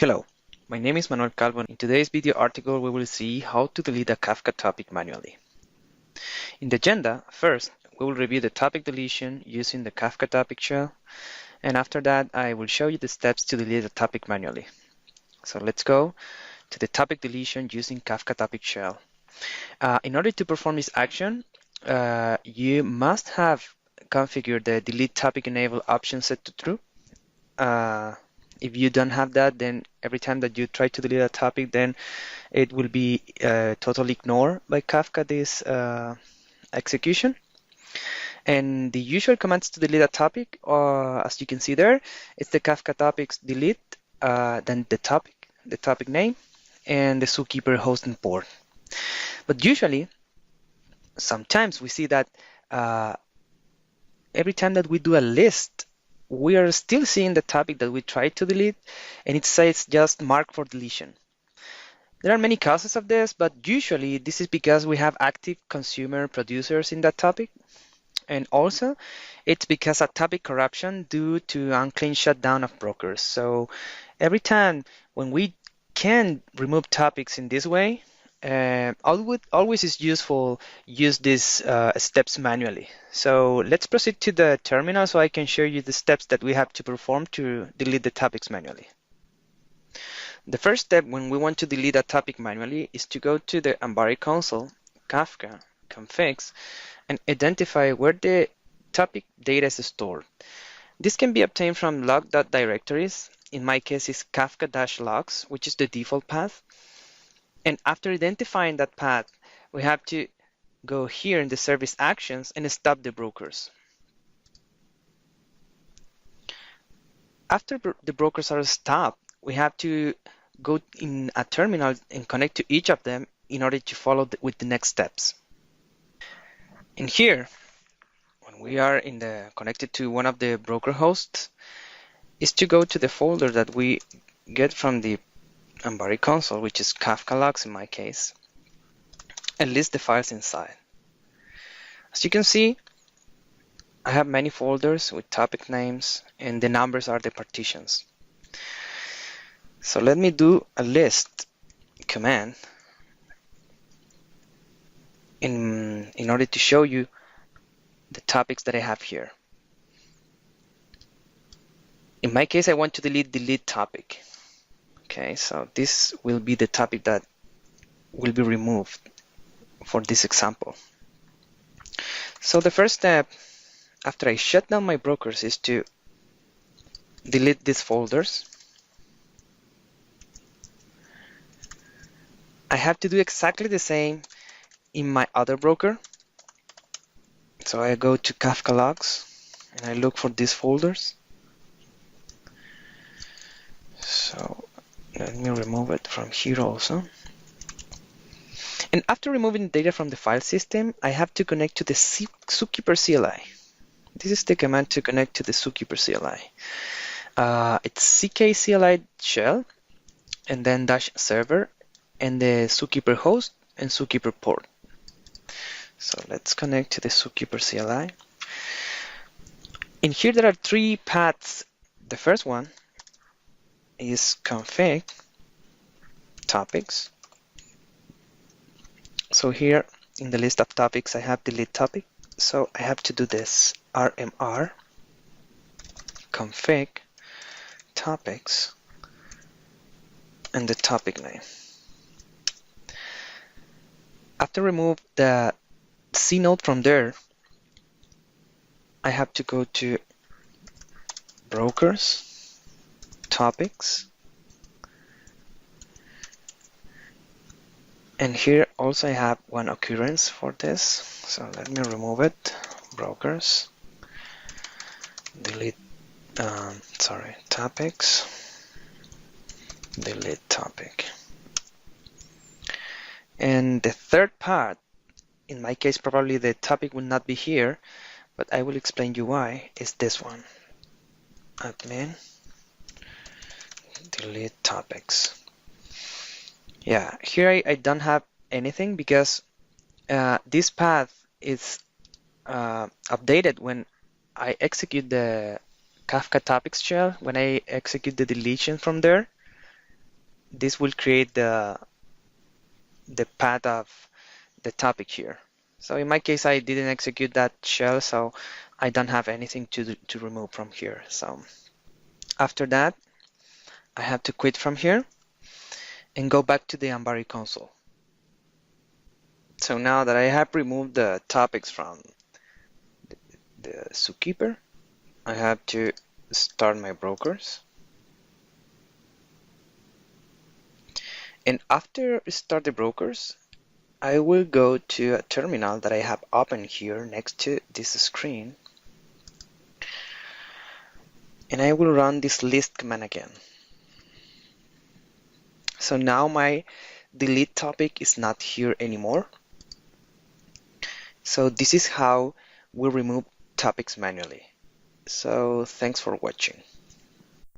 Hello, my name is Manuel Calvo. In today's video article, we will see how to delete a Kafka topic manually. In the agenda, first, we will review the topic deletion using the Kafka topic shell, and after that, I will show you the steps to delete a topic manually. So let's go to the topic deletion using Kafka topic shell. In order to perform this action, you must have configured the delete topic enable option set to true. If you don't have that, then every time that you try to delete a topic, then it will be totally ignored by Kafka, this execution. And the usual commands to delete a topic, as you can see there, it's the Kafka topics delete, then the topic name, and the zookeeper host and port. But usually, sometimes we see that every time that we do a list, we are still seeing the topic that we tried to delete, and it says just mark for deletion. There are many causes of this, but usually this is because we have active consumer producers in that topic. And also, it's because of topic corruption due to unclean shutdown of brokers. So every time when we can remove topics in this way, always is useful use these steps manually. So let's proceed to the terminal so I can show you the steps that we have to perform to delete the topics manually. The first step when we want to delete a topic manually is to go to the Ambari console, Kafka, configs, and identify where the topic data is stored. This can be obtained from log.directories. In my case, it's Kafka-logs, which is the default path. And after identifying that path, we have to go here in the service actions and stop the brokers. After the brokers are stopped, we have to go in a terminal and connect to each of them in order to follow with the next steps. And here, when we are connected to one of the broker hosts, is to go to the folder that we get from the Ambari console, which is Kafka logs in my case, and list the files inside. As you can see, I have many folders with topic names, and the numbers are the partitions. So let me do a list command in order to show you the topics that I have here. In my case, I want to delete topic. Okay, so this will be the topic that will be removed for this example. So the first step after I shut down my brokers is to delete these folders. I have to do exactly the same in my other broker. So I go to Kafka logs and I look for these folders. So let me remove it from here also. And after removing data from the file system, I have to connect to the zookeeper CLI. This is the command to connect to the zookeeper CLI. It's CK CLI shell and then -server and the zookeeper host and zookeeper port. So let's connect to the zookeeper CLI. In here there are three paths. The first one is config topics. So here in the list of topics I have delete topic. So I have to do this rmr config topics and the topic name. After remove the C node from there, I have to go to brokers, topics, and here also I have one occurrence for this. So let me remove it. Brokers, delete, topics, delete topic. And the third part, in my case probably the topic will not be here, but I will explain you why, is this one. Admin, delete topics. Yeah, here I don't have anything because this path is updated when I execute the Kafka topics shell, when I execute the deletion from there. this will create the path of the topic here. So in my case, I didn't execute that shell, so I don't have anything to remove from here. So after that, I have to quit from here and go back to the Ambari console. So now that I have removed the topics from the zookeeper, I have to start my brokers. And after start the brokers, I will go to a terminal that I have open here next to this screen. And I will run this list command again. So now my delete topic is not here anymore. So this is how we remove topics manually. So thanks for watching.